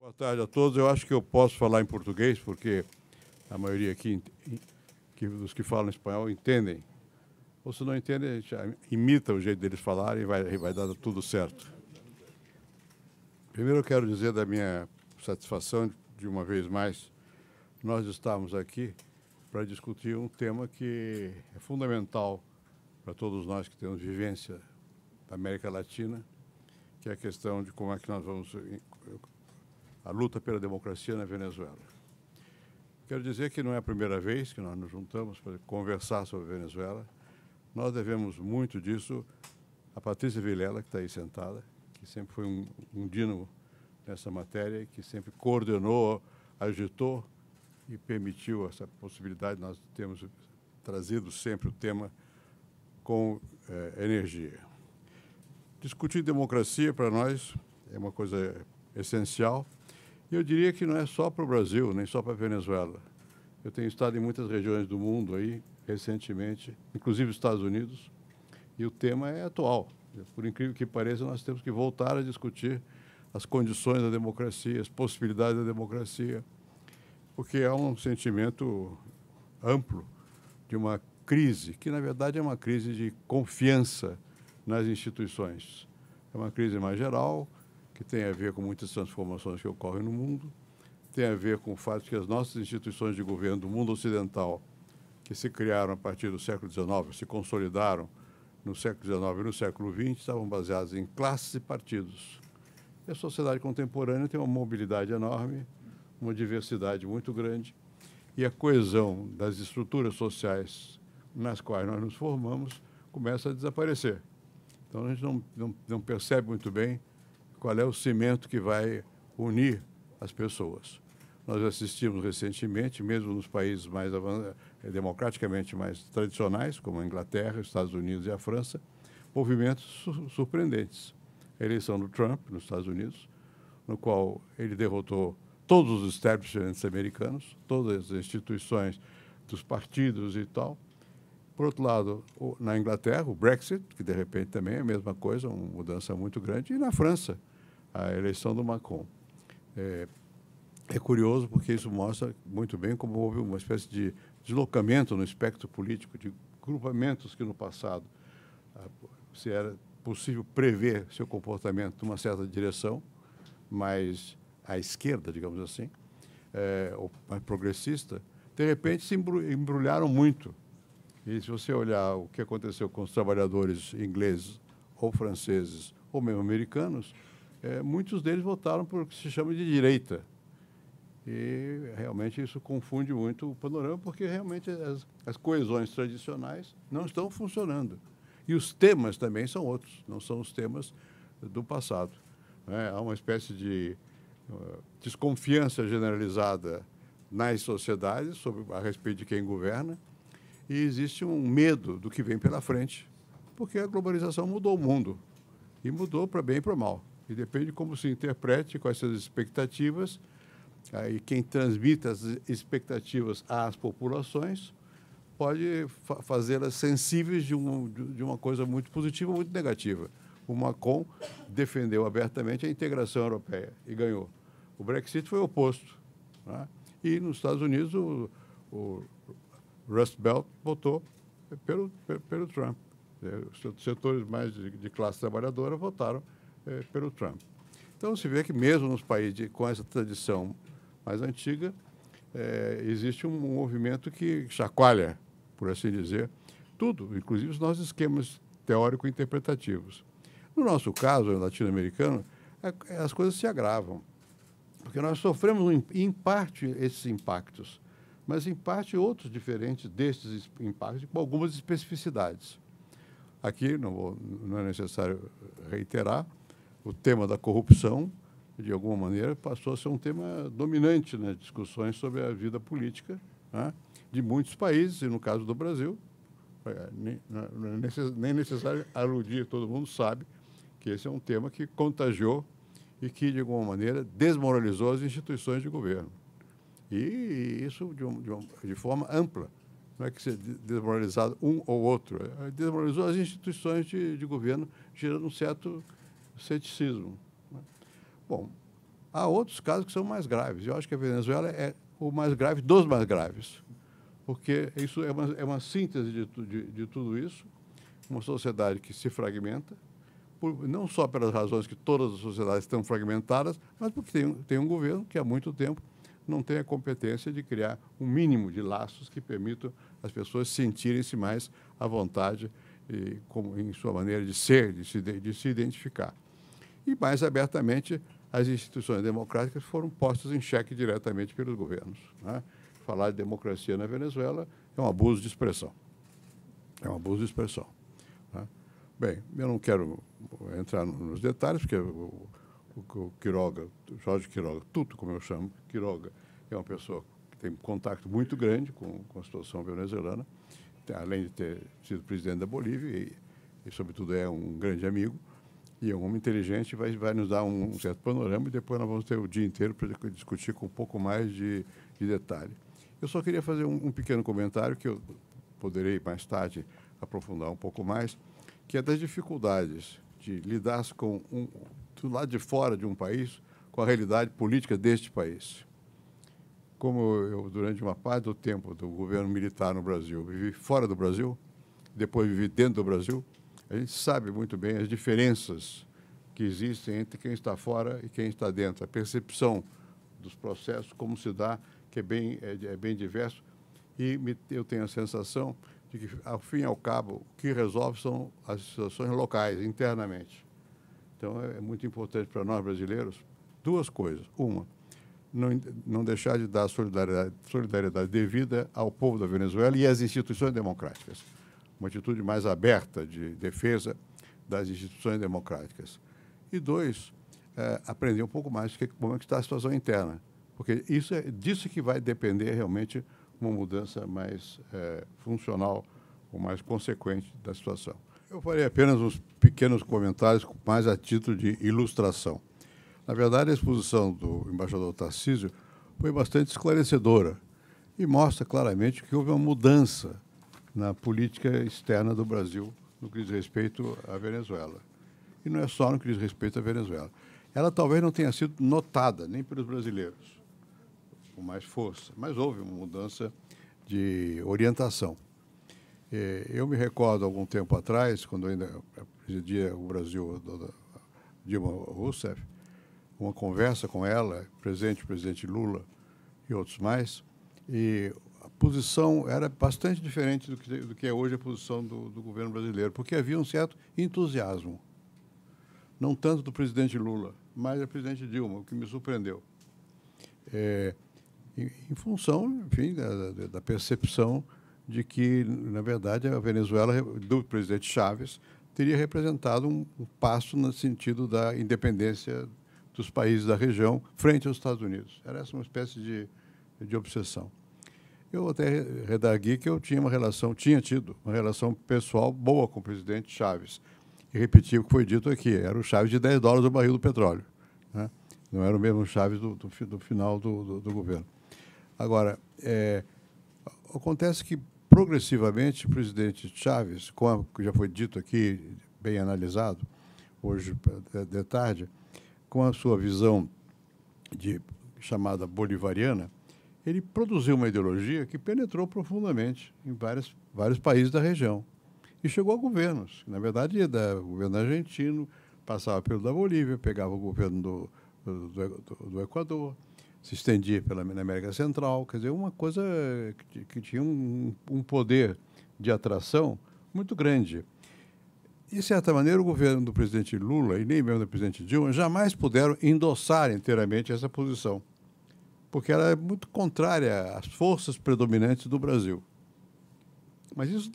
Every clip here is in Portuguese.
Boa tarde a todos. Eu acho que eu posso falar em português, porque a maioria aqui, dos que falam espanhol, entendem. Ou se não entendem, a gente imita o jeito deles falarem e vai dar tudo certo. Primeiro eu quero dizer da minha satisfação de uma vez mais nós estamos aqui para discutir um tema que é fundamental para todos nós que temos vivência da América Latina, que é a questão de como é que nós vamos a luta pela democracia na Venezuela. Quero dizer que não é a primeira vez que nós nos juntamos para conversar sobre a Venezuela. Nós devemos muito disso a Patrícia Vilela, que está aí sentada, que sempre foi um dínamo nessa matéria, que sempre coordenou, agitou e permitiu essa possibilidade. Nós temos trazido sempre o tema com energia. Discutir democracia, para nós, é uma coisa essencial. E eu diria que não é só para o Brasil, nem só para a Venezuela. Eu tenho estado em muitas regiões do mundo aí, recentemente, inclusive os Estados Unidos, e o tema é atual. Por incrível que pareça, nós temos que voltar a discutir as condições da democracia, as possibilidades da democracia, porque há um sentimento amplo de uma crise, que na verdade é uma crise de confiança nas instituições. É uma crise mais geral, que tem a ver com muitas transformações que ocorrem no mundo, tem a ver com o fato de que as nossas instituições de governo do mundo ocidental, que se criaram a partir do século XIX, se consolidaram no século XIX e no século XX, estavam baseadas em classes e partidos. E a sociedade contemporânea tem uma mobilidade enorme, uma diversidade muito grande, e a coesão das estruturas sociais nas quais nós nos formamos começa a desaparecer. Então, a gente não percebe muito bem qual é o cimento que vai unir as pessoas. Nós assistimos recentemente, mesmo nos países mais democraticamente mais tradicionais, como a Inglaterra, os Estados Unidos e a França, movimentos surpreendentes. A eleição do Trump, nos Estados Unidos, no qual ele derrotou todos os establishments americanos, todas as instituições dos partidos e tal. Por outro lado, na Inglaterra, o Brexit, que de repente também é a mesma coisa, uma mudança muito grande, e na França, a eleição do Macron. É curioso porque isso mostra muito bem como houve uma espécie de deslocamento no espectro político, de grupamentos que no passado se era possível prever seu comportamento numa certa direção, mais à esquerda, digamos assim, ou mais progressista, de repente se embrulharam muito. E se você olhar o que aconteceu com os trabalhadores ingleses ou franceses ou mesmo americanos, muitos deles votaram por o que se chama de direita. E realmente isso confunde muito o panorama, porque realmente as coesões tradicionais não estão funcionando. E os temas também são outros, não são os temas do passado. Há uma espécie de desconfiança generalizada nas sociedades a respeito de quem governa, e existe um medo do que vem pela frente, porque a globalização mudou o mundo, e mudou para bem e para mal. E depende de como se interprete, quais são as expectativas, e quem transmite as expectativas às populações pode fazê-las sensíveis de uma coisa muito positiva ou muito negativa. O Macron defendeu abertamente a integração europeia e ganhou. O Brexit foi o oposto. Né? E nos Estados Unidos, o Rust Belt votou pelo Trump. Os setores mais de classe trabalhadora votaram pelo Trump. Então, se vê que mesmo nos países com essa tradição mais antiga, existe um movimento que chacoalha, por assim dizer, tudo, inclusive os nossos esquemas teórico-interpretativos. No nosso caso, latino-americano, as coisas se agravam, porque nós sofremos, em parte, esses impactos, mas, em parte, outros diferentes destes impactos, com algumas especificidades. Aqui, não é necessário reiterar, o tema da corrupção, de alguma maneira, passou a ser um tema dominante nas discussões sobre a vida política, né, de muitos países, e no caso do Brasil, nem é necessário aludir, todo mundo sabe que esse é um tema que contagiou e que, de alguma maneira, desmoralizou as instituições de governo. E isso de forma ampla. Não é que seja desmoralizado um ou outro, desmoralizou as instituições de governo, gerando um certo ceticismo. Bom, Há outros casos que são mais graves. Eu acho que a Venezuela é o mais grave dos mais graves, porque isso é uma síntese de tudo isso, uma sociedade que se fragmenta, não só pelas razões que todas as sociedades estão fragmentadas, mas porque tem um governo que há muito tempo não tem a competência de criar um mínimo de laços que permitam as pessoas sentirem-se mais à vontade como em sua maneira de ser, de se identificar. E, mais abertamente, as instituições democráticas foram postas em xeque diretamente pelos governos, né? Falar de democracia na Venezuela é um abuso de expressão. É um abuso de expressão, né? Bem, eu não quero entrar nos detalhes, porque o Quiroga, Jorge Quiroga, Tuto, como eu chamo, Quiroga, é uma pessoa que tem um contato muito grande com a situação venezuelana, além de ter sido presidente da Bolívia e sobretudo, é um grande amigo e é um homem inteligente, vai nos dar um certo panorama e depois nós vamos ter o dia inteiro para discutir com um pouco mais de detalhe. Eu só queria fazer um pequeno comentário que eu poderei mais tarde aprofundar um pouco mais, que é das dificuldades de lidar do lado de fora de um país com a realidade política deste país. Como eu, durante uma parte do tempo do governo militar no Brasil, vivi fora do Brasil, depois vivi dentro do Brasil, a gente sabe muito bem as diferenças que existem entre quem está fora e quem está dentro. A percepção dos processos, como se dá, que é bem diverso, e eu tenho a sensação de que, ao fim e ao cabo, o que resolve são as situações locais, internamente. Então, é muito importante para nós brasileiros duas coisas. Uma, não deixar de dar solidariedade devida ao povo da Venezuela e às instituições democráticas. Uma atitude mais aberta de defesa das instituições democráticas. E dois, aprender um pouco mais como é que está a situação interna, porque disso que vai depender realmente uma mudança mais funcional ou mais consequente da situação. Eu farei apenas uns pequenos comentários mais a título de ilustração. Na verdade, a exposição do embaixador Tarcísio foi bastante esclarecedora e mostra claramente que houve uma mudança na política externa do Brasil no que diz respeito à Venezuela. E não é só no que diz respeito à Venezuela. Ela talvez não tenha sido notada nem pelos brasileiros com mais força, mas houve uma mudança de orientação. Eu me recordo, algum tempo atrás, quando eu ainda presidia o Brasil, Dilma Rousseff, uma conversa com ela, o presidente Lula e outros mais, e a posição era bastante diferente do que é hoje a posição do governo brasileiro, porque havia um certo entusiasmo, não tanto do presidente Lula, mas do presidente Dilma, o que me surpreendeu. Em função, enfim, da percepção de que, na verdade, a Venezuela, do presidente Chávez, teria representado um passo no sentido da independência dos países da região frente aos Estados Unidos. Era essa uma espécie de obsessão. Eu até redargui que eu tinha tido uma relação pessoal boa com o presidente Chávez. E repeti o que foi dito aqui, era o Chávez de $10 o barril do petróleo, né? Não era o mesmo Chávez do final do governo. Agora, acontece que, progressivamente, o presidente Chávez, como já foi dito aqui, bem analisado, hoje de tarde, com a sua visão chamada bolivariana, ele produziu uma ideologia que penetrou profundamente em vários países da região e chegou a governos. Na verdade, o governo argentino passava pelo da Bolívia, pegava o governo do Equador, se estendia na América Central, quer dizer, uma coisa que tinha um poder de atração muito grande. De certa maneira, o governo do presidente Lula e nem mesmo do presidente Dilma jamais puderam endossar inteiramente essa posição, porque ela é muito contrária às forças predominantes do Brasil. Mas isso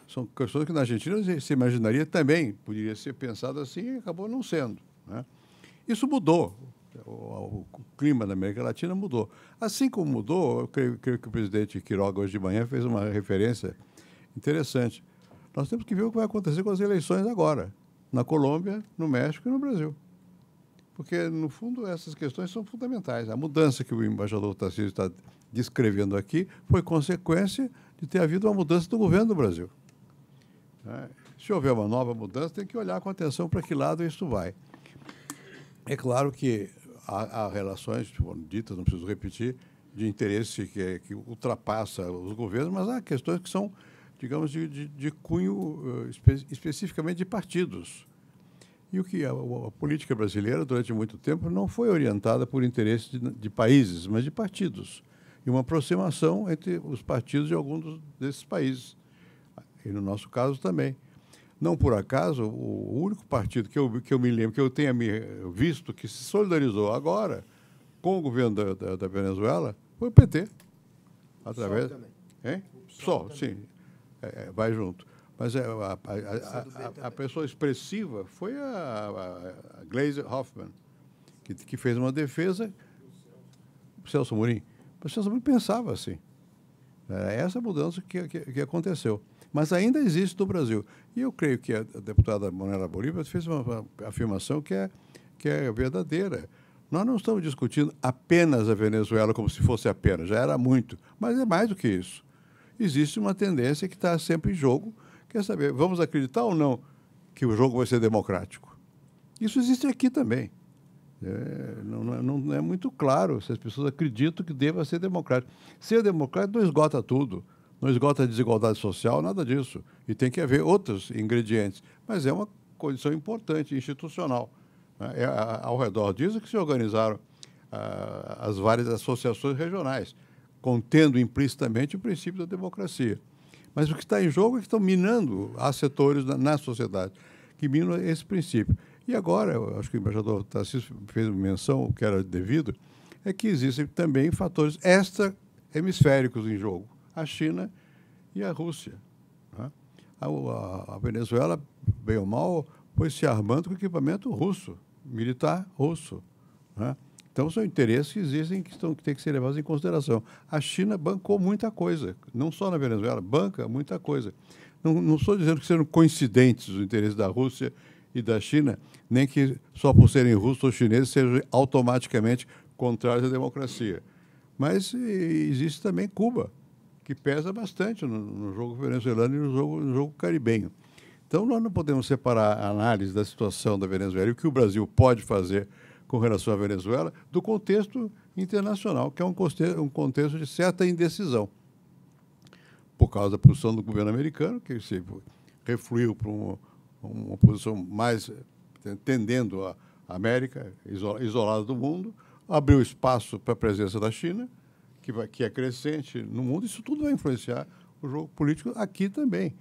são questões que na Argentina se imaginaria também, poderia ser pensado assim e acabou não sendo, né? Isso mudou. O clima da América Latina mudou. Assim como mudou, eu creio que o presidente Quiroga, hoje de manhã, fez uma referência interessante. Nós temos que ver o que vai acontecer com as eleições agora, na Colômbia, no México e no Brasil. Porque, no fundo, essas questões são fundamentais. A mudança que o embaixador Tarcísio está descrevendo aqui foi consequência de ter havido uma mudança do governo do Brasil. Se houver uma nova mudança, tem que olhar com atenção para que lado isso vai. É claro que há relações, foram ditas, não preciso repetir, de interesse que ultrapassa os governos, mas há questões que são, digamos, de cunho especificamente de partidos. E o que a política brasileira, durante muito tempo, não foi orientada por interesses de países, mas de partidos. E uma aproximação entre os partidos de alguns desses países. E no nosso caso também. Não por acaso, o único partido que eu me lembro, que eu tenha visto, que se solidarizou agora com o governo da Venezuela, foi o PT. Através... PSOL também. Hein? PSOL, sim. Vai junto. Mas a pessoa expressiva foi a Gleisi Hoffmann, que fez uma defesa. O Celso Amorim. Mas o Celso Amorim pensava assim. É essa mudança que aconteceu. Mas ainda existe no Brasil. E eu creio que a deputada Manuela Bolívar fez uma afirmação que é verdadeira. Nós não estamos discutindo apenas a Venezuela como se fosse apenas, já era muito, mas é mais do que isso. Existe uma tendência que está sempre em jogo, quer saber, vamos acreditar ou não que o jogo vai ser democrático? Isso existe aqui também. Não é muito claro se as pessoas acreditam que deva ser democrático. Ser democrático não esgota tudo. Não esgota a desigualdade social, nada disso. E tem que haver outros ingredientes. Mas é uma condição importante, institucional. Ao redor disso que se organizaram as várias associações regionais, contendo implicitamente o princípio da democracia. Mas o que está em jogo é que estão minando, há setores na sociedade que minam esse princípio. E agora, eu acho que o embaixador Tarcísio fez menção, o que era devido, é que existem também fatores extra-hemisféricos em jogo. A China e a Rússia. A Venezuela, bem ou mal, foi se armando com equipamento russo, militar russo. Então, são interesses que existem que têm que ser levados em consideração. A China bancou muita coisa, não só na Venezuela, banca muita coisa. Não estou dizendo que sejam coincidentes os interesses da Rússia e da China, nem que só por serem russos ou chineses sejam automaticamente contrários à democracia. Mas existe também Cuba, que pesa bastante no jogo venezuelano e no jogo caribenho. Então, nós não podemos separar a análise da situação da Venezuela e o que o Brasil pode fazer com relação à Venezuela do contexto internacional, que é um contexto de certa indecisão, por causa da posição do governo americano, que se refluiu para uma posição mais tendendo à América, isolada do mundo, abriu espaço para a presença da China, que é crescente no mundo. Isso tudo vai influenciar o jogo político aqui também,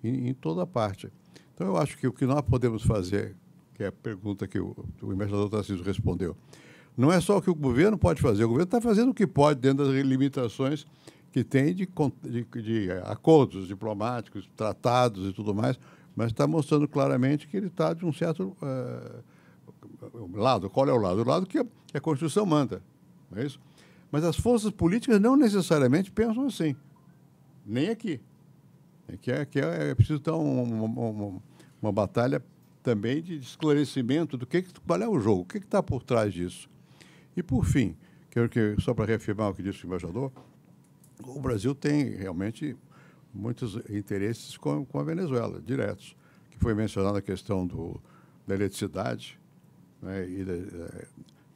em toda parte. Então, eu acho que o que nós podemos fazer, que é a pergunta que o embaixador Tarcísio respondeu, não é só o que o governo pode fazer. O governo está fazendo o que pode dentro das limitações que tem de acordos diplomáticos, tratados e tudo mais, mas está mostrando claramente que ele está de um certo lado. Qual é o lado? O lado que a Constituição manda, não é isso? Mas as forças políticas não necessariamente pensam assim, nem aqui. É preciso ter uma batalha também de esclarecimento do qual é o jogo, o que está por trás disso. E, por fim, só para reafirmar o que disse o embaixador, o Brasil tem realmente muitos interesses com a Venezuela, diretos, que foi mencionada a questão da eletricidade, né,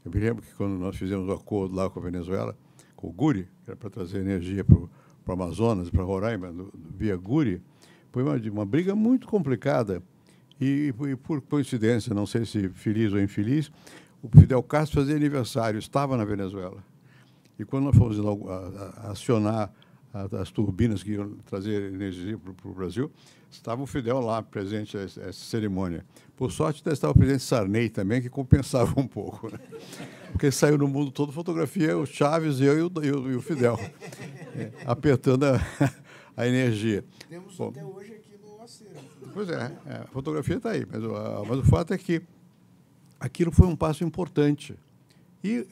eu me lembro que quando nós fizemos o acordo lá com a Venezuela, com o Guri, que era para trazer energia para o Amazonas, para Roraima, via Guri, foi uma briga muito complicada. E, por coincidência, não sei se feliz ou infeliz, o Fidel Castro fazia aniversário, estava na Venezuela. E quando nós fomos acionar as turbinas que iam trazer energia para o Brasil, estava o Fidel lá, presente a essa cerimônia. Por sorte, estava o presidente Sarney também, que compensava um pouco, né? Porque saiu no mundo todo fotografia, o Chaves, eu e o Fidel, apertando a energia. Temos até hoje aqui no acervo. Pois a fotografia está aí, mas o fato é que aquilo foi um passo importante. E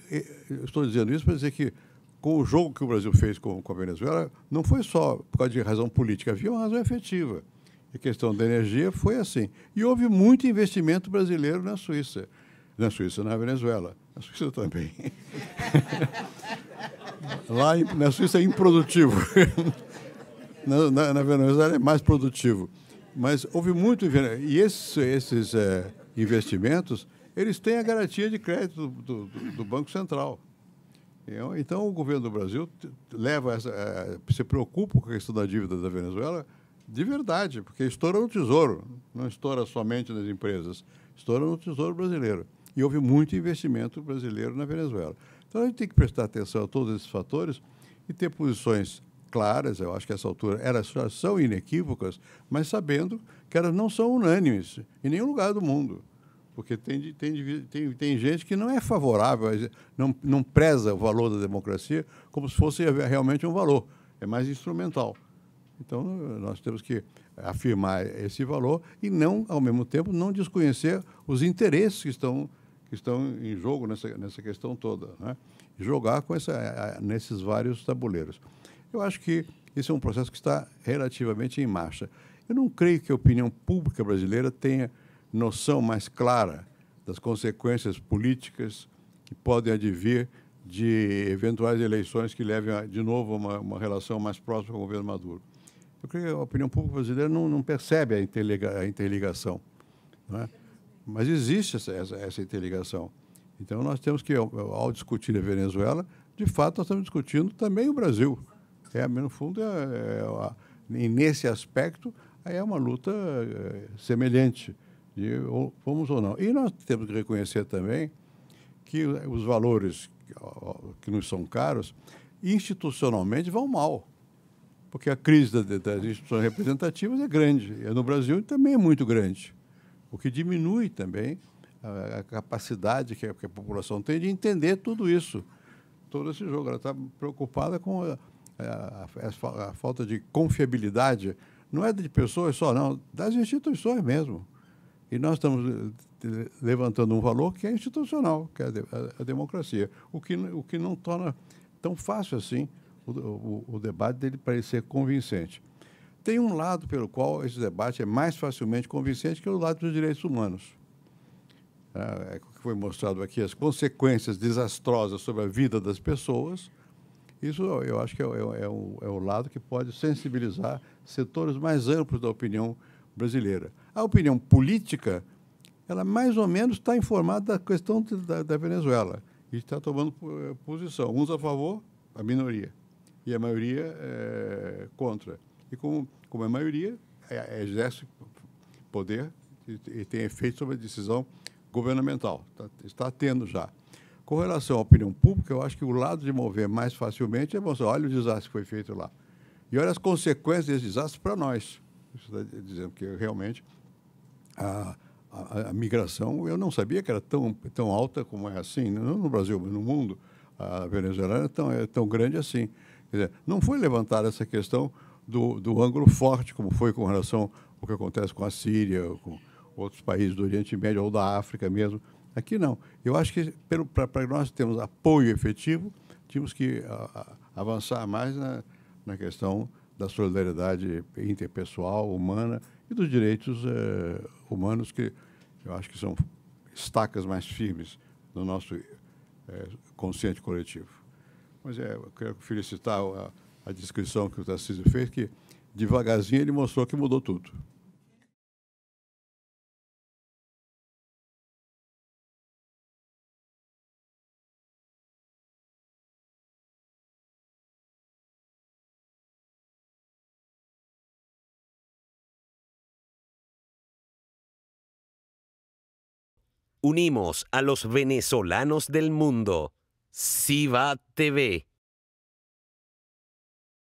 eu estou dizendo isso para dizer que, com o jogo que o Brasil fez com a Venezuela, não foi só por causa de razão política, havia uma razão efetiva. A questão da energia foi assim. E houve muito investimento brasileiro na Suíça. Na Venezuela. Na Suíça também. Lá na Suíça é improdutivo. Na Venezuela é mais produtivo. Mas houve muito investimento. E esses investimentos, eles têm a garantia de crédito do Banco Central. Então, o governo do Brasil se preocupa com a questão da dívida da Venezuela de verdade, porque estoura no Tesouro, não estoura somente nas empresas, estoura no Tesouro brasileiro. E houve muito investimento brasileiro na Venezuela. Então, a gente tem que prestar atenção a todos esses fatores e ter posições claras. Eu acho que, a essa altura, elas já são inequívocas, mas sabendo que elas não são unânimes em nenhum lugar do mundo. Porque tem gente que não é favorável, não preza o valor da democracia como se fosse realmente um valor, é mais instrumental. Então, nós temos que afirmar esse valor e, não, ao mesmo tempo, não desconhecer os interesses que estão em jogo nessa questão toda, né? Jogar nesses vários tabuleiros. Eu acho que esse é um processo que está relativamente em marcha. Eu não creio que a opinião pública brasileira tenha noção mais clara das consequências políticas que podem advir de eventuais eleições que levem, de novo, a uma relação mais próxima com o governo Maduro. Eu creio que a opinião pública brasileira não percebe a interligação, não é? Mas existe essa interligação. Então, nós temos que, ao discutir a Venezuela, de fato, nós estamos discutindo também o Brasil. No fundo, e nesse aspecto, é uma luta semelhante, vamos ou não. E nós temos que reconhecer também que os valores que nos são caros, institucionalmente, vão mal. Porque a crise das instituições representativas é grande. E no Brasil também é muito grande. O que diminui também a capacidade que a população tem de entender tudo isso, todo esse jogo. Ela está preocupada com a falta de confiabilidade, não é de pessoas só, não, das instituições mesmo. E nós estamos levantando um valor que é institucional, que é a democracia, o que não torna tão fácil assim o debate dele para ele ser convincente. Tem um lado pelo qual esse debate é mais facilmente convincente, que é o lado dos direitos humanos. Que foi mostrado aqui, as consequências desastrosas sobre a vida das pessoas. Isso, eu acho que é o lado que pode sensibilizar setores mais amplos da opinião brasileira. A opinião política, ela mais ou menos está informada da questão da Venezuela e está tomando posição, uns a favor, a minoria, e a maioria contra. E como a maioria exerce poder e tem efeito sobre a decisão governamental, está tendo já. Com relação à opinião pública, eu acho que o lado de mover mais facilmente é mostrar, olha o desastre que foi feito lá. E olha as consequências desse desastre para nós. Isso está dizendo que realmente a migração, eu não sabia que era tão alta como é assim, não no Brasil, mas no mundo. A venezuelana é tão grande assim. Quer dizer, não foi levantada essa questão do ângulo forte, como foi com relação ao que acontece com a Síria, com outros países do Oriente Médio ou da África mesmo. Aqui não. Eu acho que para nós termos apoio efetivo, tínhamos que avançar mais na questão da solidariedade interpessoal, humana e dos direitos humanos, que eu acho que são estacas mais firmes no nosso consciente coletivo. Mas eu quero felicitar a descrição que o Tarcísio fez, que devagarzinho ele mostrou que mudou tudo. Unimos a los venezolanos del mundo. SIVA TV.